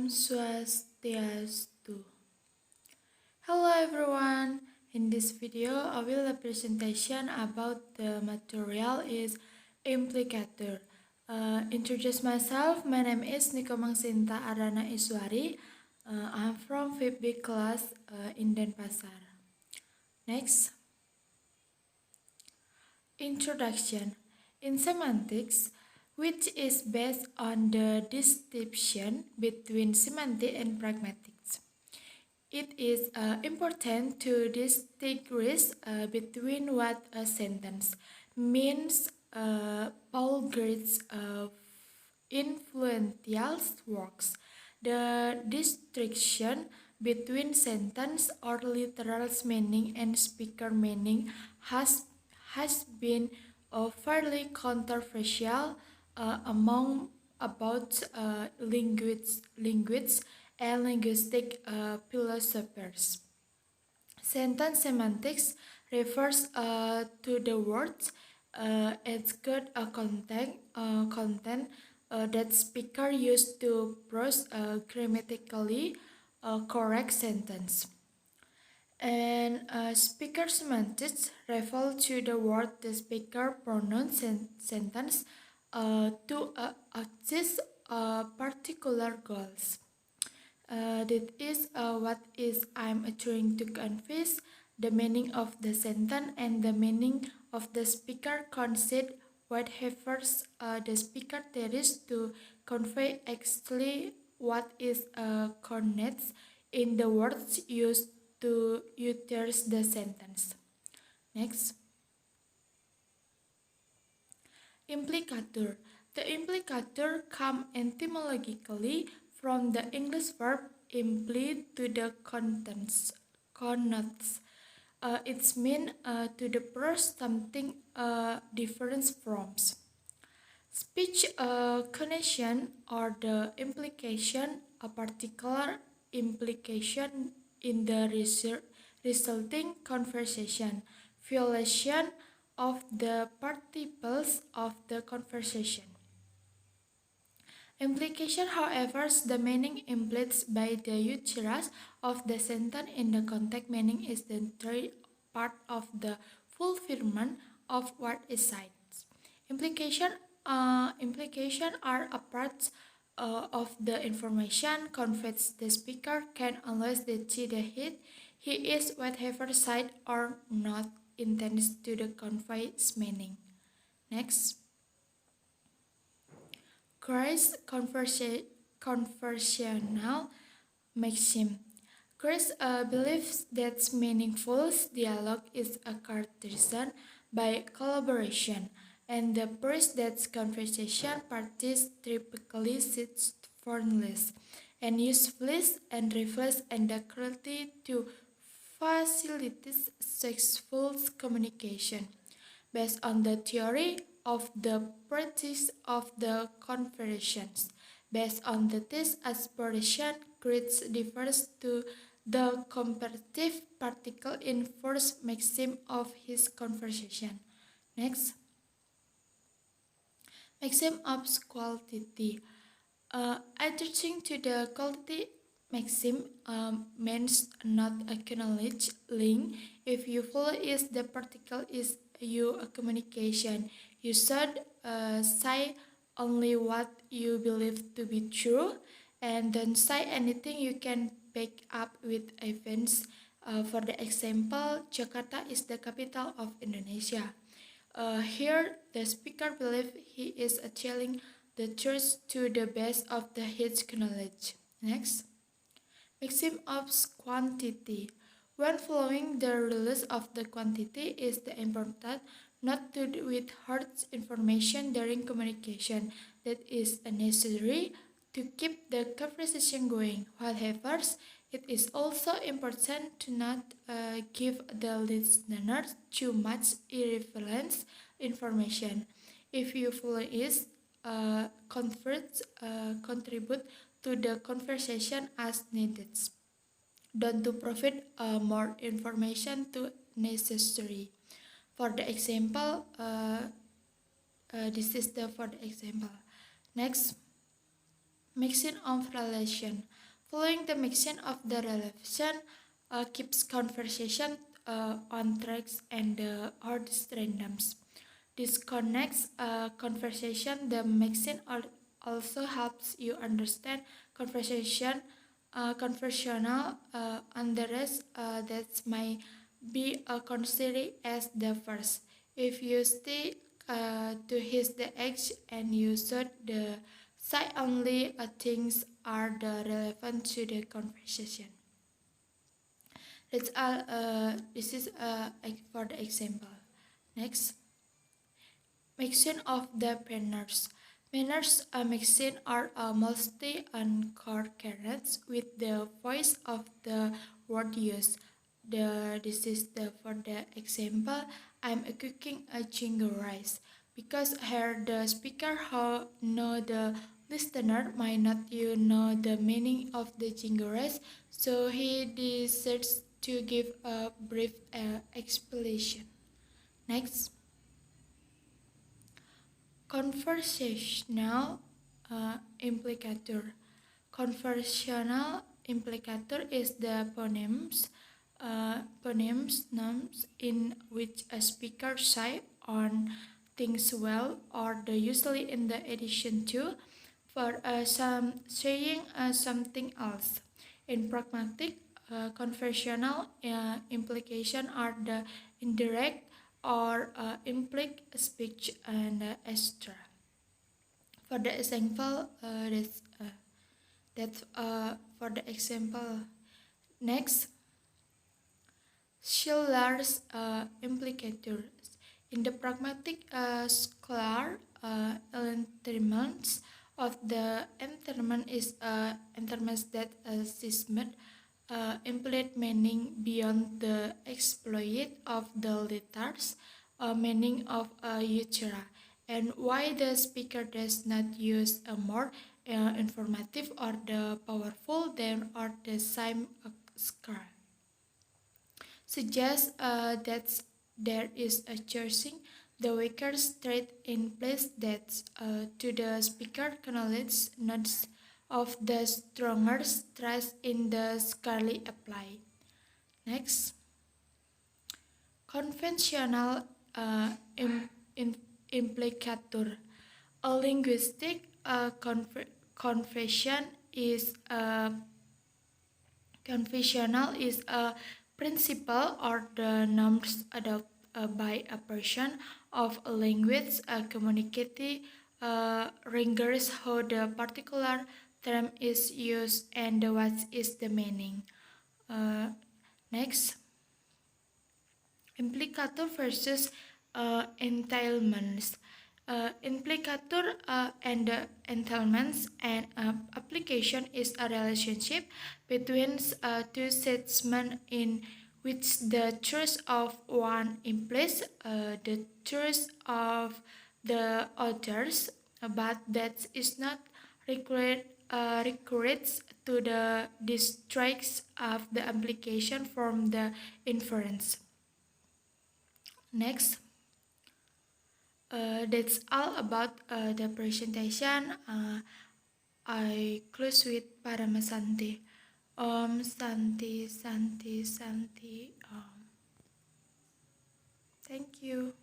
Swastiastu. Hello everyone. In this video, I will a presentation about the material is Implicature. Introduce myself. My name is Nikomang Sinta Arana Iswari. I'm from 5B class in Denpasar. Next. Introduction. In semantics, which is based on the distinction between semantic and pragmatics. It is important to distinguish between what a sentence means. Paul Gert's influential works. The distinction between sentence or literal meaning and speaker meaning has been fairly controversial among about linguists and linguistic philosophers. Sentence semantics refers to the words its good content that speaker use to prose grammatically correct sentence. And speaker semantics refer to the word the speaker pronounces sentence to achieve particular goals. That is what is I'm trying to convey. The meaning of the sentence and the meaning of the speaker coincide whatever the speaker tries to convey actually what is connects in the words used to utter the sentence. Next. Implicature. The implicature comes etymologically from the English verb imply to the contents, connotes. It's mean to the press something different from. Speech connection or the implication, a particular implication in the resulting conversation, violation of the participles of the conversation. Implication, however, is the meaning implied by the uterus of the sentence in the context meaning is the third part of the fulfillment of what is said. Implication are a part of the information conveyed. The speaker can unless they see the hit, he is whatever side or not intends to the convey meaning. Next. Grace conversational maxim. Grace believes that meaningful dialogue is characterized by collaboration, and the praise that conversation parties typically sit formless and useless and reflects and the ability to facilitate successful communication. Based on the theory of the practice of the conversations. Based on the test aspiration, Grace refers to the comparative particle in first maxim of his conversation. Next. Maxim of quality. Attaching to the quality maxim means not acknowledge link. If you follow is the particle is you communication. You should say only what you believe to be true and don't say anything you can back up with evidence. For the example, Jakarta is the capital of Indonesia. Here, the speaker believes he is telling the truth to the best of his knowledge. Next. Maxim of quantity. When following the rules of the quantity is the important not to withhold information during communication that is necessary to keep the conversation going. However, it is also important to not give the listener too much irrelevant information. If you fully is contribute to the conversation as needed. Don't to provide more information to necessary. For the example, this is the for the example. Next. Mixing of relation. Following the mixing of the relation keeps conversation on tracks and hardest randoms. Disconnects conversation. The mixing also helps you understand conversation, conversational underrest that might be considered as the first. If you stay to his the edge and you should the side only things are the relevant to the conversation. That's all. This is for the example. Next. Mixing of the manners. Manners mixing are mostly concordant with the voice of the word used. This is for the example. I'm cooking a jingle rice because here the speaker how know the listener might not you know the meaning of the jingle rice, so he decides to give a brief explanation. Next. Conversational implicator. Conversational implicator is the phonemes nouns in which a speaker say on things well or the usually in the addition to for some saying something else. In pragmatic, conversational implication are the indirect or implied speech and extra. For the example, that's for the example. Next, Schiller's implicators. In the pragmatic scholar, elements of the entertainment is entertainment that system implicate meaning beyond the exploit of the letters, meaning of utera, and why the speaker does not use a more informative or the powerful than or the same scar suggests that there is a choosing the weaker trait in place that to the speaker acknowledges notes of the stronger stress in the scarly apply. Next, conventional implicator. A linguistic confession is a Confessional is a principle or the norms adopted by a person of a language communicating rigorous how the particular term is used and what is the meaning. Uh, Next, implicator versus entailments. Implicator and entailments and application is a relationship between two statements in which the truth of one implies the truth of the others, but that is not required to the distracts of the application from the inference. Next, that's all about the presentation. I close with Paramasanti. Om Santi Santi Santi Om. Thank you.